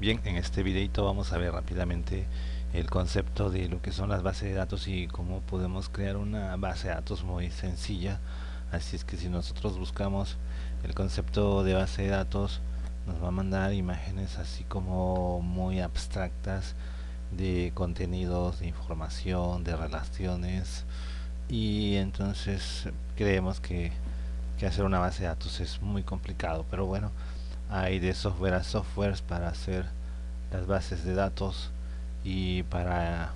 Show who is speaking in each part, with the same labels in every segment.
Speaker 1: Bien, en este videito vamos a ver rápidamente el concepto de lo que son las bases de datos y cómo podemos crear una base de datos muy sencilla. Así es que si nosotros buscamos el concepto de base de datos, nos va a mandar imágenes así como muy abstractas de contenidos, de información, de relaciones, y entonces creemos que hacer una base de datos es muy complicado, pero bueno, hay de software a softwares para hacer las bases de datos, y para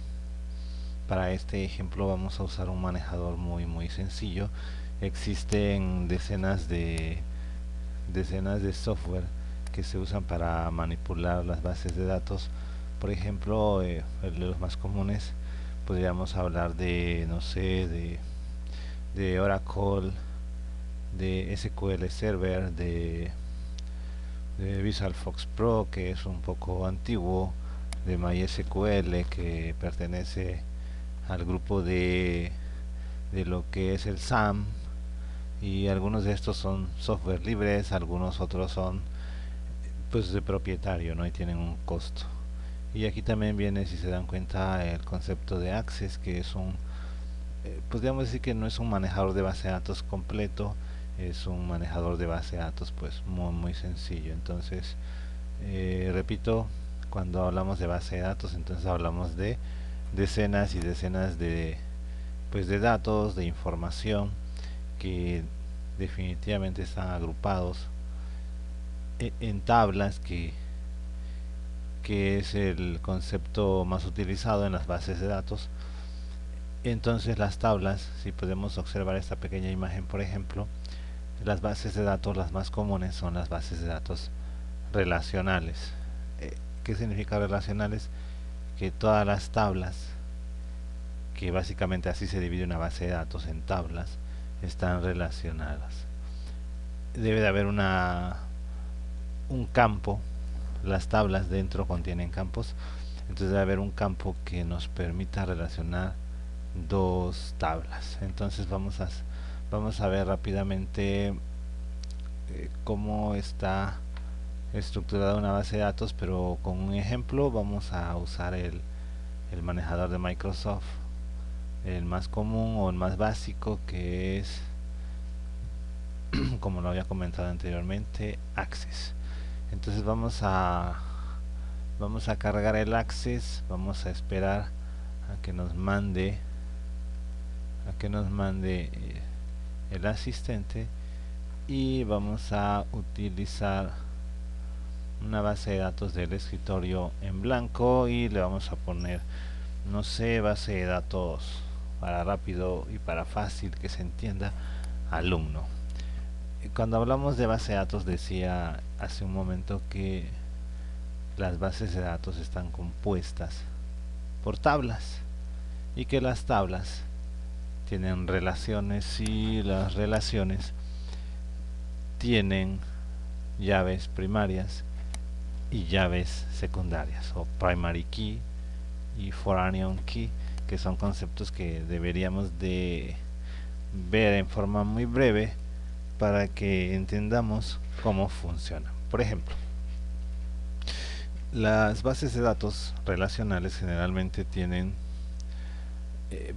Speaker 1: este ejemplo vamos a usar un manejador muy sencillo. Existen decenas de software que se usan para manipular las bases de datos. Por ejemplo, de los más comunes podríamos hablar de, no sé, de Oracle, de SQL Server, de Visual Fox Pro, que es un poco antiguo, de MySQL, que pertenece al grupo de lo que es el SAM, y algunos de estos son software libres, algunos otros son pues de propietario, ¿no? Y tienen un costo. Y aquí también viene, si se dan cuenta, el concepto de Access, que es podríamos decir que no es un manejador de base de datos completo, es un manejador de base de datos pues muy sencillo. Entonces, repito, cuando hablamos de base de datos, entonces hablamos de decenas y decenas de datos, de información, que definitivamente están agrupados en tablas, que es el concepto más utilizado en las bases de datos. Entonces las tablas, si podemos observar esta pequeña imagen, por ejemplo, las bases de datos las más comunes son las bases de datos relacionales. ¿Qué significa relacionales? Que todas las tablas, que básicamente así se divide una base de datos en tablas, están relacionadas. Debe de haber un campo, las tablas dentro contienen campos, entonces debe haber un campo que nos permita relacionar dos tablas. Entonces vamos a ver rápidamente cómo está estructurada una base de datos, pero con un ejemplo. Vamos a usar el manejador de Microsoft, el más común o el más básico, que es como lo había comentado anteriormente, Access. Entonces vamos a cargar el Access, vamos a esperar a que nos mande el asistente, y vamos a utilizar una base de datos del escritorio en blanco, y le vamos a poner, no sé, base de datos, para rápido y para fácil que se entienda, alumno. Cuando hablamos de base de datos, decía hace un momento que las bases de datos están compuestas por tablas, y que las tablas tienen relaciones, y las relaciones tienen llaves primarias y llaves secundarias, o primary key y foreign key, que son conceptos que deberíamos de ver en forma muy breve para que entendamos cómo funciona. Por ejemplo, las bases de datos relacionales generalmente tienen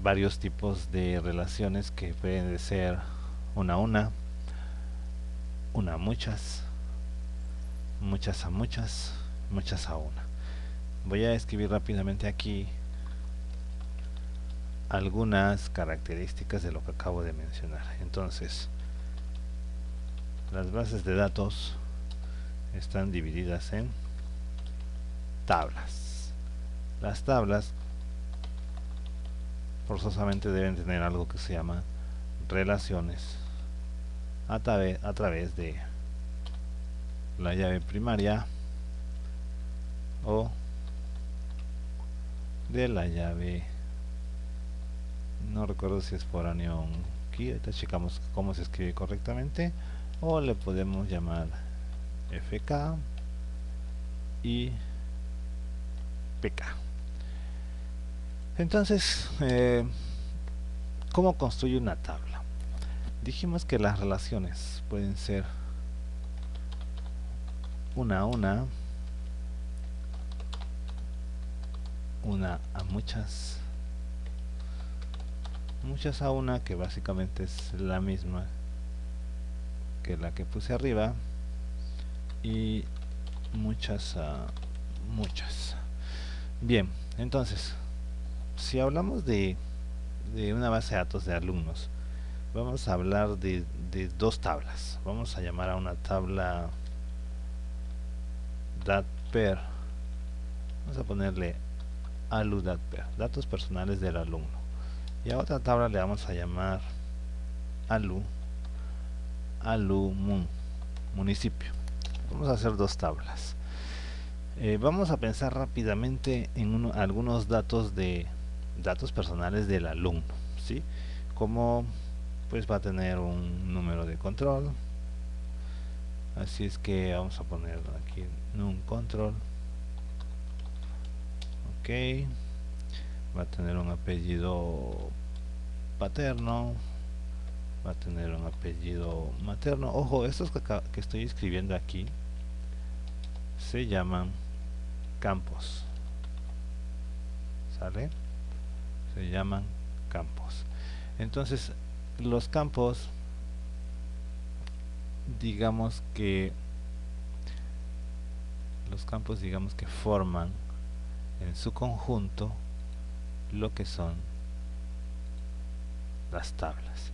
Speaker 1: varios tipos de relaciones, que pueden ser una a una a muchas, muchas a muchas, muchas a una. Voy a escribir rápidamente aquí algunas características de lo que acabo de mencionar. Entonces, las bases de datos están divididas en tablas. Las tablas forzosamente deben tener algo que se llama relaciones a través de la llave primaria o de la llave, no recuerdo si es foreign key, ahorita checamos cómo se escribe correctamente, o le podemos llamar FK y PK. Entonces, ¿cómo construye una tabla? Dijimos que las relaciones pueden ser una a una, una a muchas, muchas a una, que básicamente es la misma que la que puse arriba, y muchas a muchas. Bien, entonces, si hablamos de una base de datos de alumnos, vamos a hablar de dos tablas. Vamos a llamar a una tabla datper, vamos a ponerle alu.datper, datos personales del alumno, y a otra tabla le vamos a llamar alumun, municipio. Vamos a hacer dos tablas. Vamos a pensar rápidamente en algunos datos personales del alumno, ¿sí? Como pues va a tener un número de control, así es que vamos a poner aquí num control, ok, va a tener un apellido paterno, va a tener un apellido materno. Ojo, estos que estoy escribiendo aquí se llaman campos, ¿sale? Se llaman campos. Entonces los campos, digamos que forman en su conjunto lo que son las tablas.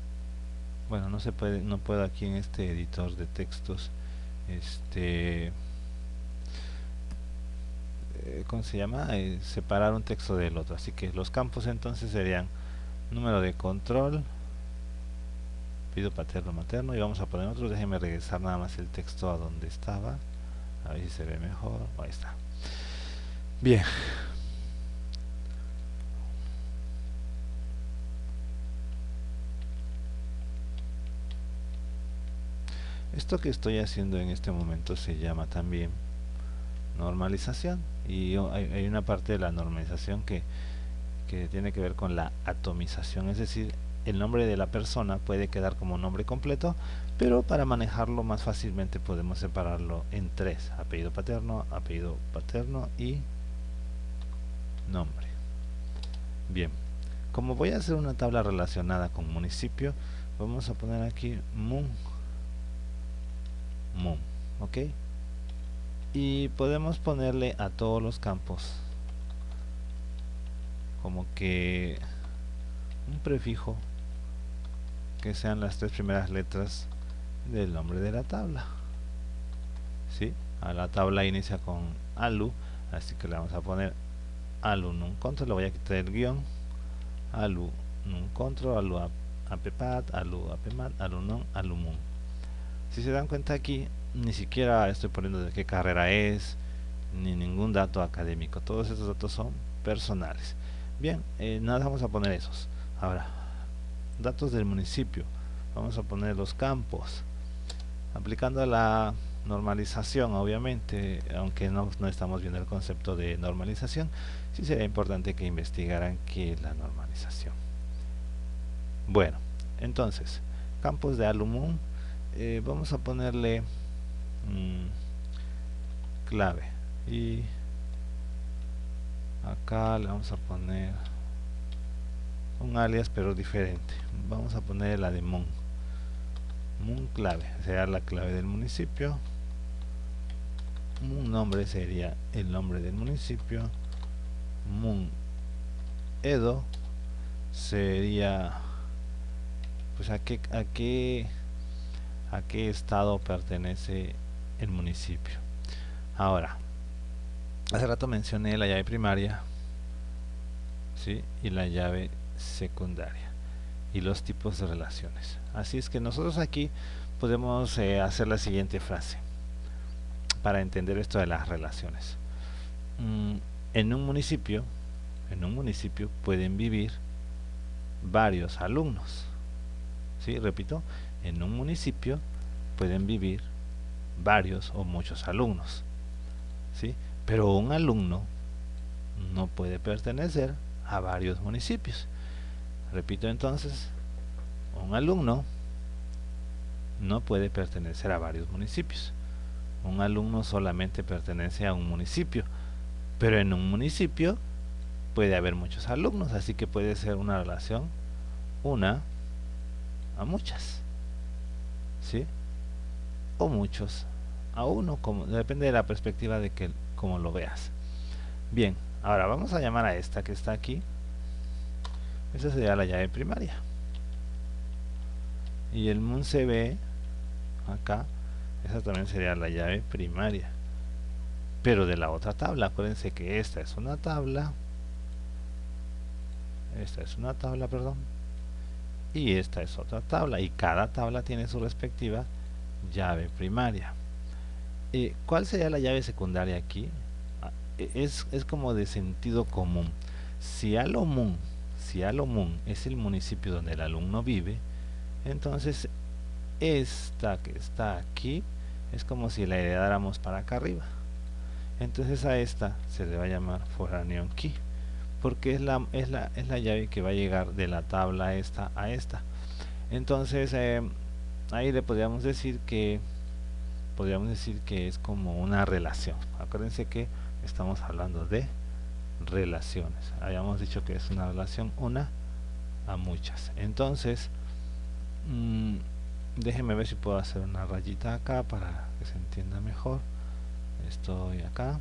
Speaker 1: Bueno, no puedo aquí en este editor de textos ¿cómo se llama? Separar un texto del otro. Así que los campos entonces serían número de control, apellido paterno, materno, y vamos a poner otro. Déjenme regresar nada más el texto a donde estaba, a ver si se ve mejor. Ahí está. Bien. Esto que estoy haciendo en este momento se llama también normalización, y hay una parte de la normalización que tiene que ver con la atomización, es decir, el nombre de la persona puede quedar como nombre completo, pero para manejarlo más fácilmente podemos separarlo en tres: apellido paterno y nombre. Bien, como voy a hacer una tabla relacionada con municipio, vamos a poner aquí mun, ok, y podemos ponerle a todos los campos como que un prefijo que sean las tres primeras letras del nombre de la tabla, ¿sí? A la tabla inicia con alu, así que le vamos a poner alu num control, le voy a quitar el guión, alu num control, alu appat, alu apmat, alu num, alumun. Si se dan cuenta, aquí ni siquiera estoy poniendo de qué carrera es, ni ningún dato académico. Todos estos datos son personales. Bien, nada, vamos a poner esos. Ahora, datos del municipio, vamos a poner los campos, aplicando la normalización. Obviamente, aunque no estamos viendo el concepto de normalización, sí sería importante que investigaran qué es la normalización. Bueno, entonces, campos de alumun, vamos a ponerle clave, y acá le vamos a poner un alias pero diferente. Vamos a poner la de mun clave, será la clave del municipio. Mun nombre sería el nombre del municipio. Mun edo sería pues a qué estado pertenece el municipio. Ahora, hace rato mencioné la llave primaria, ¿sí? Y la llave secundaria, y los tipos de relaciones. Así es que nosotros aquí podemos hacer la siguiente frase para entender esto de las relaciones. En un municipio pueden vivir varios alumnos, ¿sí? Repito, en un municipio pueden vivir varios o muchos alumnos, ¿sí? Pero un alumno no puede pertenecer a varios municipios. Repito entonces, un alumno no puede pertenecer a varios municipios. Un alumno solamente pertenece a un municipio, pero en un municipio puede haber muchos alumnos, así que puede ser una relación una a muchas, ¿sí? O muchos a uno, como, depende de la perspectiva de que como lo veas. Bien, ahora vamos a llamar a esta que está aquí. Esa sería la llave primaria. Y el munCB acá, esa también sería la llave primaria, pero de la otra tabla. Acuérdense que esta es una tabla, perdón, y esta es otra tabla, y cada tabla tiene su respectiva llave primaria. ¿Cuál sería la llave secundaria aquí? Es como de sentido común. Si Alomún es el municipio donde el alumno vive, entonces esta que está aquí es como si la heredáramos para acá arriba. Entonces a esta se le va a llamar foráneo aquí, porque es la llave que va a llegar de la tabla esta a esta. Entonces ahí le podríamos decir que es como una relación. Acuérdense que estamos hablando de relaciones. Habíamos dicho que es una relación una a muchas. Entonces déjenme ver si puedo hacer una rayita acá para que se entienda mejor. Estoy acá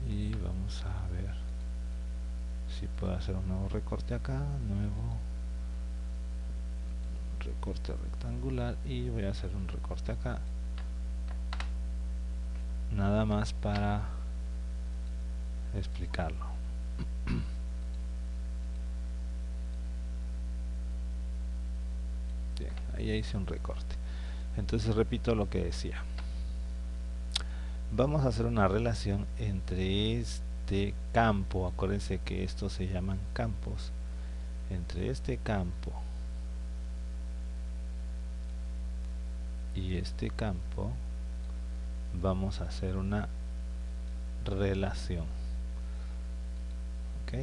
Speaker 1: y vamos a ver si puedo hacer un nuevo recorte acá, nuevo recorte rectangular, y voy a hacer un recorte acá, nada más para explicarlo. Bien, ahí hice un recorte. Entonces repito lo que decía. Vamos a hacer una relación entre este campo, acuérdense que estos se llaman campos, entre este campo y este campo vamos a hacer una relación. ¿Ok?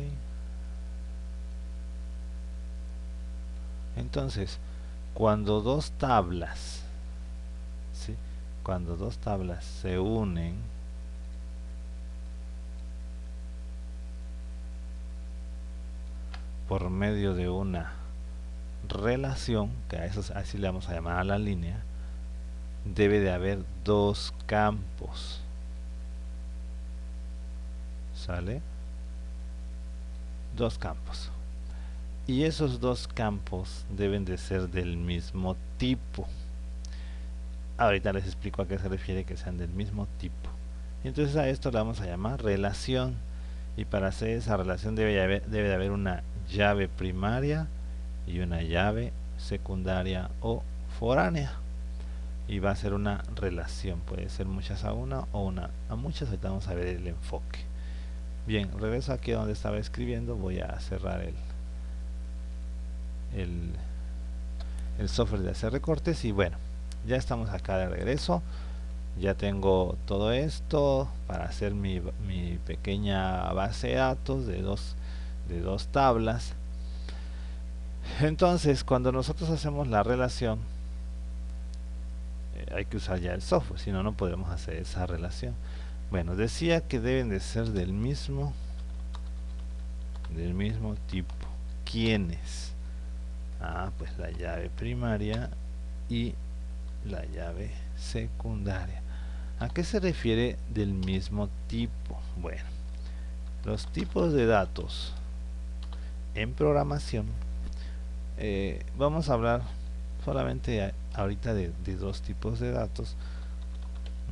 Speaker 1: Entonces, cuando dos tablas, ¿sí?, cuando dos tablas se unen, por medio de una relación, que a eso así le vamos a llamar a la línea, debe de haber dos campos. ¿Sale? Dos campos. Y esos dos campos deben de ser del mismo tipo. Ahorita les explico a qué se refiere que sean del mismo tipo. Y entonces a esto le vamos a llamar relación. Y para hacer esa relación debe de haber una llave primaria y una llave secundaria o foránea. Y va a ser una relación. Puede ser muchas a una o una a muchas. Ahorita vamos a ver el enfoque. Bien, regreso aquí donde estaba escribiendo. Voy a cerrar el software de hacer recortes. Y bueno, ya estamos acá de regreso. Ya tengo todo esto para hacer mi pequeña base de datos de dos tablas. Entonces, cuando nosotros hacemos la relación, hay que usar ya el software, si no, no podemos hacer esa relación. Bueno, decía que deben de ser del mismo tipo. ¿Quiénes? Pues la llave primaria y la llave secundaria. ¿A qué se refiere del mismo tipo? Bueno, los tipos de datos en programación, vamos a hablar solamente ahorita de dos tipos de datos.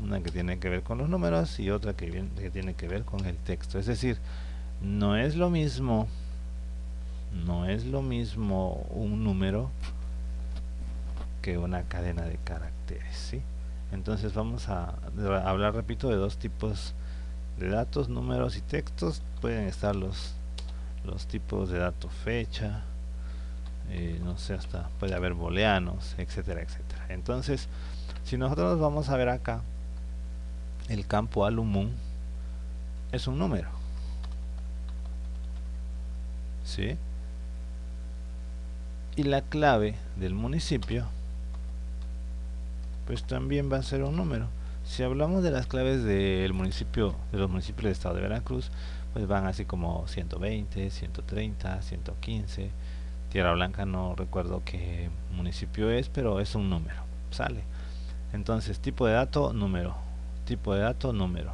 Speaker 1: Una que tiene que ver con los números y otra que tiene que ver con el texto. Es decir, no es lo mismo un número que una cadena de caracteres, ¿sí? Entonces vamos a hablar, repito, de dos tipos de datos, números y textos. Pueden estar los tipos de datos fecha, no sé, hasta puede haber booleanos, etcétera, etcétera. Entonces, si nosotros vamos a ver acá, el campo Alumún es un número, ¿sí? Y la clave del municipio pues también va a ser un número. Si hablamos de las claves del municipio, de los municipios del estado de Veracruz, pues van así como 120, 130, 115. Tierra Blanca no recuerdo qué municipio es, pero es un número, sale. Entonces, tipo de dato, número. Tipo de dato, número.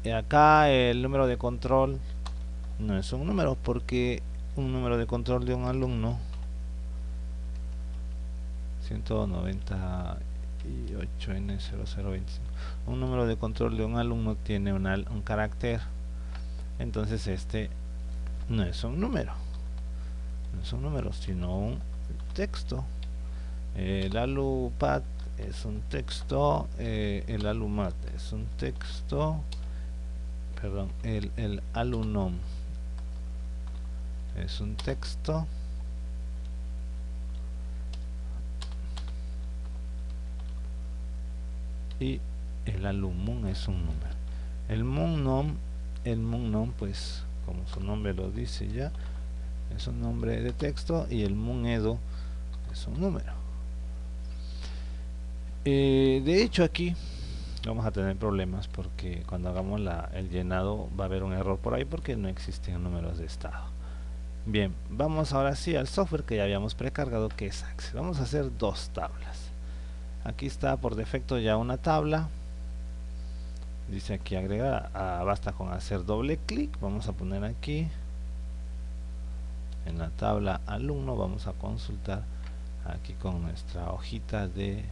Speaker 1: Y acá el número de control no es un número, porque un número de control de un alumno 198N0025, un número de control de un alumno tiene un carácter. Entonces este no es un número, no es un número, sino un texto. El ALUPAT es un texto, el ALUMAT es un texto, perdón, el ALUNOM es un texto, y el ALUMUN es un número. El MUNNOM, pues como su nombre lo dice ya, es un nombre de texto, y el MUNEDO es un número. De hecho aquí vamos a tener problemas, porque cuando hagamos el llenado va a haber un error por ahí, porque no existen números de estado. Bien, vamos ahora sí al software que ya habíamos precargado, que es Access. Vamos a hacer dos tablas. Aquí está por defecto ya una tabla, dice aquí agregar, basta con hacer doble clic. Vamos a poner aquí en la tabla alumno, vamos a consultar aquí con nuestra hojita de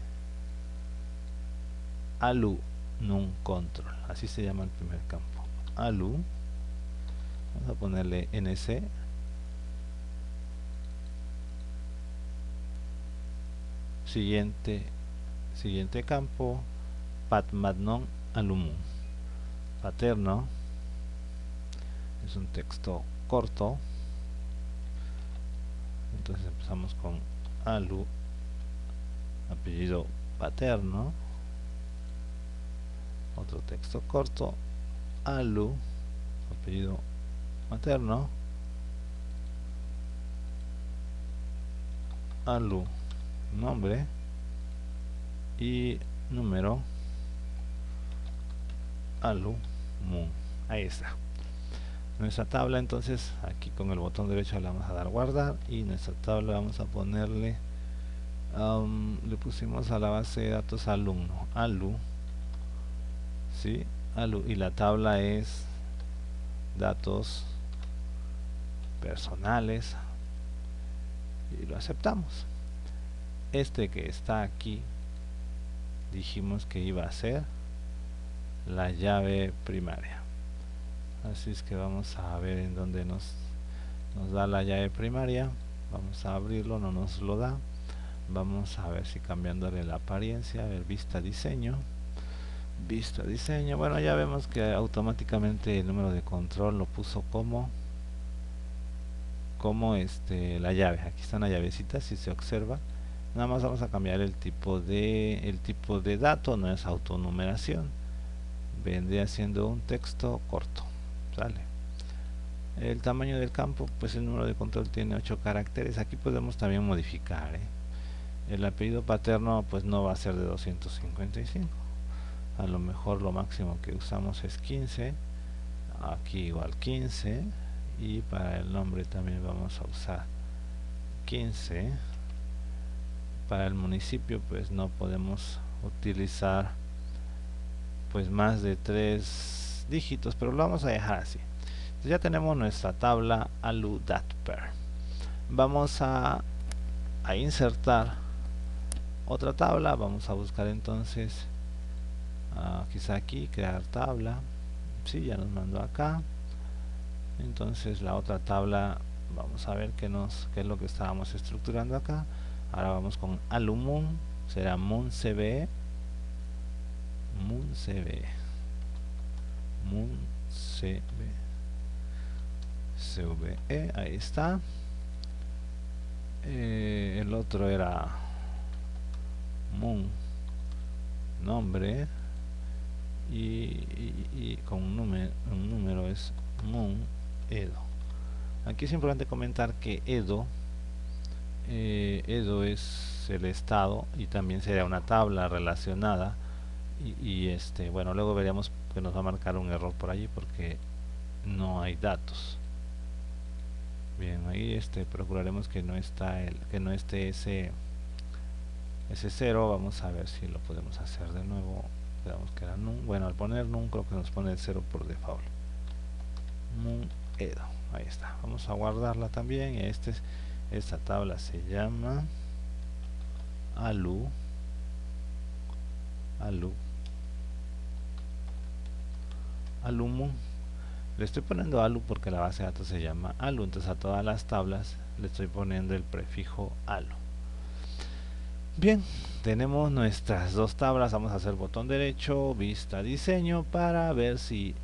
Speaker 1: ALUNUM control, así se llama el primer campo, ALU. Vamos a ponerle NC, siguiente campo, patmatnon alumum. Paterno es un texto corto, entonces empezamos con ALU, apellido paterno. Otro texto corto, ALU, apellido materno. ALU, nombre, y número, ALUMUN. Ahí está nuestra tabla. Entonces aquí con el botón derecho le vamos a dar guardar, y nuestra tabla vamos a ponerle, le pusimos a la base de datos alumno, ALU, ¿sí? ALU, y la tabla es datos personales, y lo aceptamos. Este que está aquí dijimos que iba a ser la llave primaria, así es que vamos a ver en dónde nos da la llave primaria. Vamos a abrirlo, no nos lo da. Vamos a ver si cambiándole la apariencia, a ver, vista diseño, bueno, ya vemos que automáticamente el número de control lo puso como la llave. Aquí está una llavecita, si se observa. Nada más vamos a cambiar el tipo de dato, no es autonumeración, vendría siendo un texto corto, sale. El tamaño del campo, pues el número de control tiene 8 caracteres. Aquí podemos también modificar, el apellido paterno pues no va a ser de 255, a lo mejor lo máximo que usamos es 15, aquí igual 15, y para el nombre también vamos a usar 15. Para el municipio pues no podemos utilizar pues más de 3 dígitos, pero lo vamos a dejar así. Entonces ya tenemos nuestra tabla ALU.DATPER. Vamos a insertar otra tabla. Vamos a buscar entonces, quizá aquí, crear tabla. Sí, ya nos mandó acá. Entonces la otra tabla, vamos a ver qué es lo que estábamos estructurando acá. Ahora vamos con ALUMUN, será MUNCBE, CVE, ahí está. El otro era MUN, nombre, y con un número es MUN EDO. Aquí es importante comentar que EDO es el estado, y también sería una tabla relacionada, Bueno, luego veríamos que nos va a marcar un error por allí porque no hay datos. Bien, ahí procuraremos que no esté ese 0. Vamos a ver si lo podemos hacer de nuevo. Veamos que era num. Bueno, al poner num creo que nos pone el 0 por default. Num edo. Ahí está. Vamos a guardarla también. Y esta tabla se llama alu alumun. Le estoy poniendo alu porque la base de datos se llama alu, entonces a todas las tablas le estoy poniendo el prefijo alu. Bien, tenemos nuestras dos tablas. Vamos a hacer botón derecho, vista diseño, para ver si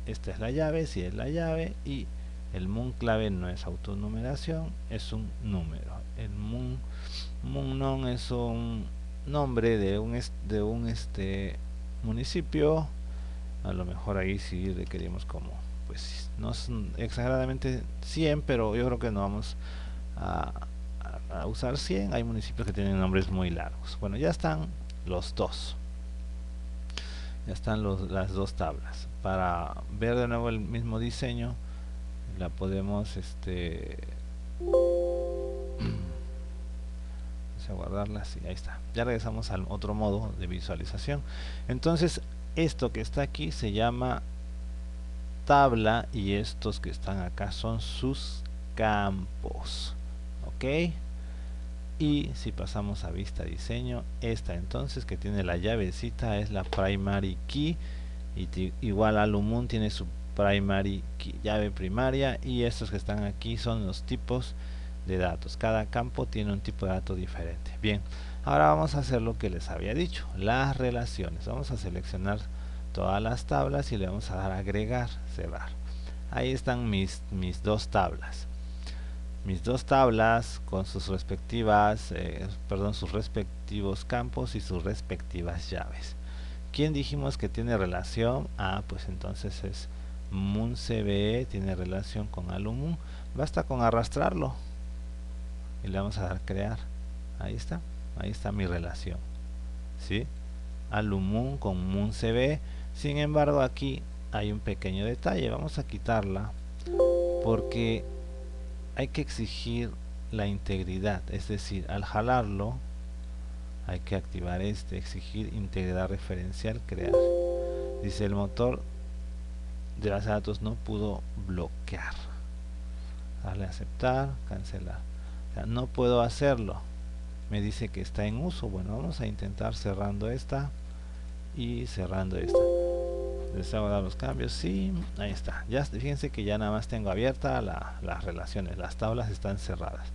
Speaker 1: esta es la llave, si es la llave, y el mun clave no es autonumeración, es un número. El mun non es un nombre de un municipio. A lo mejor ahí sí requerimos como, pues no es exageradamente 100, pero yo creo que no vamos a usar 100. Hay municipios que tienen nombres muy largos. Bueno, ya están los dos. Ya están las dos tablas. Para ver de nuevo el mismo diseño, la podemos vamos a guardarla así. Ahí está. Ya regresamos al otro modo de visualización. Entonces, esto que está aquí se llama tabla y estos que están acá son sus campos. Ok. Y si pasamos a vista diseño, esta entonces que tiene la llavecita es la primary key, y igual alumun tiene su primary key, llave primaria, y estos que están aquí son los tipos de datos. Cada campo tiene un tipo de dato diferente. Bien, ahora vamos a hacer lo que les había dicho, las relaciones. Vamos a seleccionar todas las tablas y le vamos a dar a agregar, cerrar. Ahí están mis dos tablas. Mis dos tablas con sus respectivas, sus respectivos campos y sus respectivas llaves. ¿Quién dijimos que tiene relación? Pues entonces es munCBE, tiene relación con alumun. Basta con arrastrarlo y le vamos a dar crear. Ahí está mi relación, ¿sí? Alumun con munCBE. Sin embargo, aquí hay un pequeño detalle. Vamos a quitarla porque hay que exigir la integridad, es decir, al jalarlo hay que activar exigir integridad referencial, crear. Dice el motor de base de datos no pudo bloquear. Darle a aceptar, cancelar. O sea, no puedo hacerlo. Me dice que está en uso. Bueno, vamos a intentar cerrando esta y cerrando esta. Deseo dar los cambios, sí, ahí está. Ya fíjense que ya nada más tengo abierta las relaciones, las tablas están cerradas.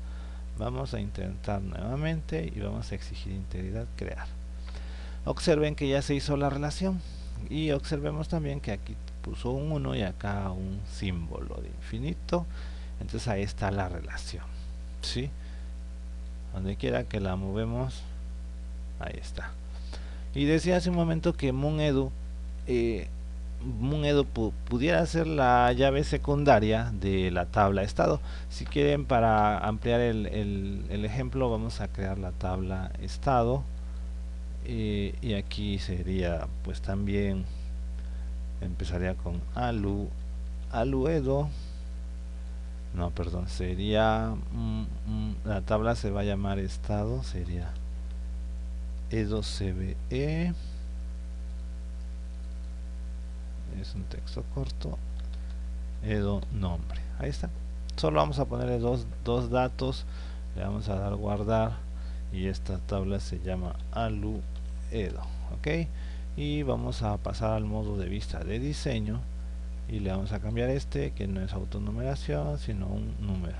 Speaker 1: Vamos a intentar nuevamente y vamos a exigir integridad, crear. Observen que ya se hizo la relación y observemos también que aquí puso un 1 y acá un símbolo de infinito. Entonces ahí está la relación, ¿sí? Donde quiera que la movemos, ahí está. Y decía hace un momento que munEdu pudiera ser la llave secundaria de la tabla estado. Si quieren, para ampliar el ejemplo, vamos a crear la tabla estado, y aquí sería, pues también empezaría con aluedo. No, perdón, sería la tabla se va a llamar estado, sería edo-cbe. Es un texto corto, edo nombre. Ahí está. Solo vamos a ponerle dos datos, le vamos a dar guardar y esta tabla se llama alu edo. Ok, y vamos a pasar al modo de vista de diseño y le vamos a cambiar que no es autonumeración sino un número.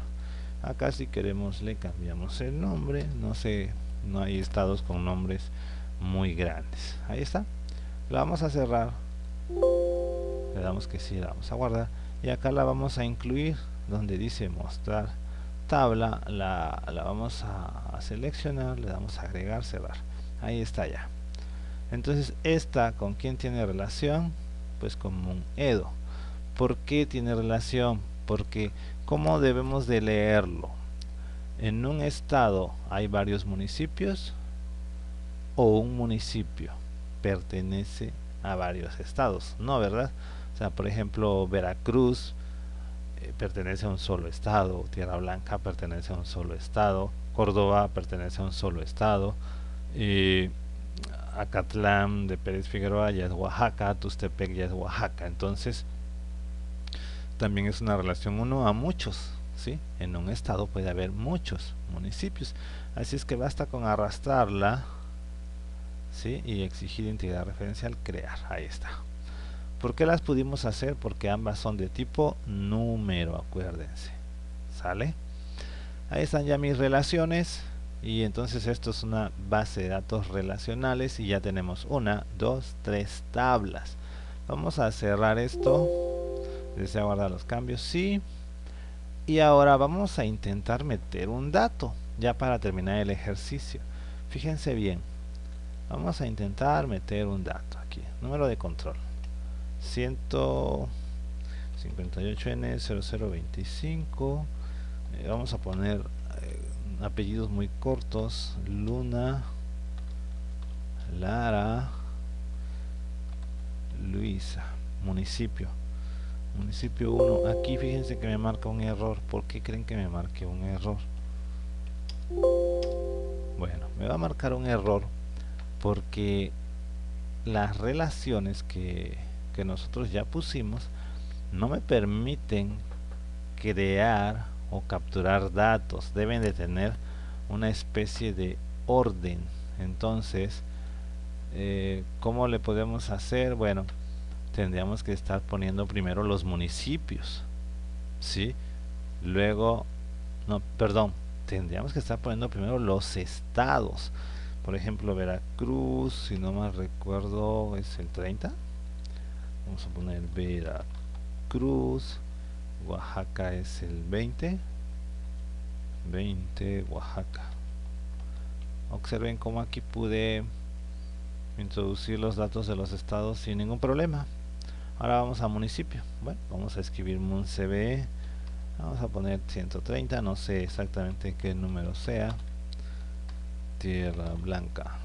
Speaker 1: Acá si queremos le cambiamos el nombre. No sé, no hay estados con nombres muy grandes. Ahí está. La vamos a cerrar, le damos que sí, la vamos a guardar y acá la vamos a incluir donde dice mostrar tabla. La vamos a seleccionar, le damos a agregar, cerrar. Ahí está ya. Entonces esta con quién tiene relación, pues con munEdo. ¿Por qué tiene relación? Porque ¿cómo debemos de leerlo? En un estado hay varios municipios o un municipio. pertenece a varios estados, ¿no, verdad? O sea, por ejemplo, Veracruz pertenece a un solo estado, Tierra Blanca pertenece a un solo estado, Córdoba pertenece a un solo estado, y Acatlán de Pérez Figueroa ya es Oaxaca, Tustepec ya es Oaxaca. Entonces también es una relación uno a muchos, ¿sí? En un estado puede haber muchos municipios, así es que basta con arrastrarla, ¿sí? Y exigir integridad referencial, crear, ahí está. ¿Por qué las pudimos hacer? Porque ambas son de tipo número, acuérdense, ¿sale? Ahí están ya mis relaciones. Y entonces esto es una base de datos relacionales y ya tenemos 1, 2, 3 tablas. Vamos a cerrar esto. ¿Desea guardar los cambios? Sí. Y ahora vamos a intentar meter un dato, ya para terminar el ejercicio. Fíjense bien. Vamos a intentar meter un dato aquí. Número de control. 158N0025. Vamos a poner apellidos muy cortos: Luna, Lara, Luisa. Municipio 1. Aquí fíjense que me marca un error. ¿Por qué creen que me marque un error? Bueno, me va a marcar un error porque las relaciones que nosotros ya pusimos no me permiten crear o capturar datos. Deben de tener una especie de orden. Entonces, ¿cómo le podemos hacer? Bueno, tendríamos que estar poniendo primero los municipios, ¿sí? Luego, no, perdón, tendríamos que estar poniendo primero los estados. Por ejemplo, Veracruz, si no mal recuerdo, es el 30. Vamos a poner Veracruz. Oaxaca es el 20. Oaxaca. Observen cómo aquí pude introducir los datos de los estados sin ningún problema. Ahora vamos a municipio. Bueno, vamos a escribir MunCB. Vamos a poner 130, no sé exactamente qué número sea. Tierra Blanca.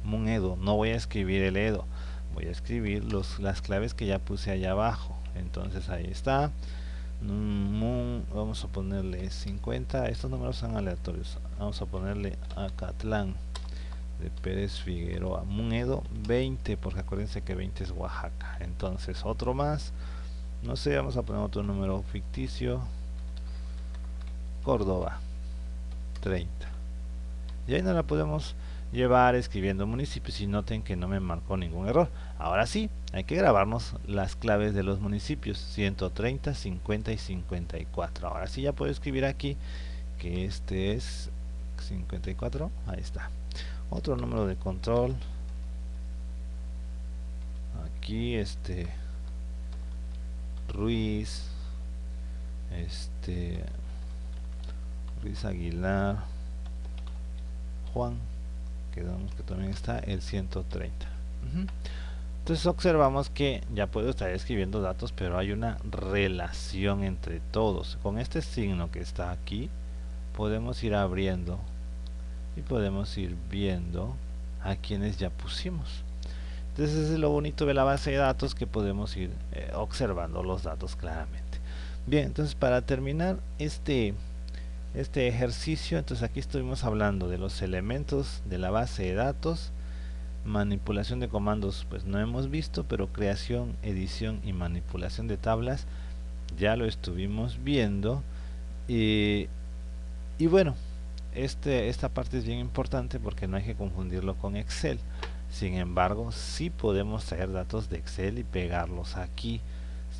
Speaker 1: Munedo, no voy a escribir el Edo, voy a escribir las claves que ya puse allá abajo. Entonces ahí está. Vamos a ponerle 50. Estos números son aleatorios. Vamos a ponerle Acatlán de Pérez Figueroa. Munedo 20, porque acuérdense que 20 es Oaxaca. Entonces otro más, no sé, vamos a poner otro número ficticio. Córdoba 30. Y ahí no la podemos llevar escribiendo municipios, y noten que no me marcó ningún error. Ahora sí, hay que grabarnos las claves de los municipios: 130, 50 y 54. Ahora sí ya puedo escribir aquí que este es 54. Ahí está. Otro número de control. Aquí Ruiz. Ruiz Aguilar. Juan, quedamos que también está el 130. Entonces observamos que ya puedo estar escribiendo datos, pero hay una relación entre todos. Con este signo que está aquí podemos ir abriendo y podemos ir viendo a quienes ya pusimos. Entonces es lo bonito de la base de datos, que podemos ir observando los datos claramente. Bien, entonces para terminar este ejercicio, entonces aquí estuvimos hablando de los elementos de la base de datos. Manipulación de comandos pues no hemos visto, pero creación, edición y manipulación de tablas ya lo estuvimos viendo. Y bueno, esta parte es bien importante porque no hay que confundirlo con Excel. Sin embargo, sí podemos traer datos de Excel y pegarlos aquí,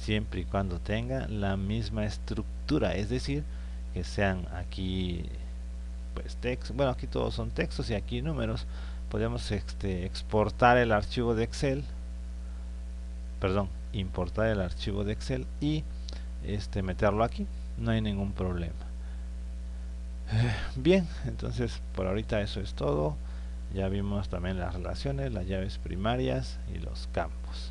Speaker 1: siempre y cuando tenga la misma estructura, es decir, que sean aquí pues texto. Bueno, aquí todos son textos y aquí números. Podemos exportar el archivo de Excel, perdón, importar el archivo de Excel y meterlo aquí, no hay ningún problema. Bien, entonces por ahorita eso es todo. Ya vimos también las relaciones, las llaves primarias y los campos.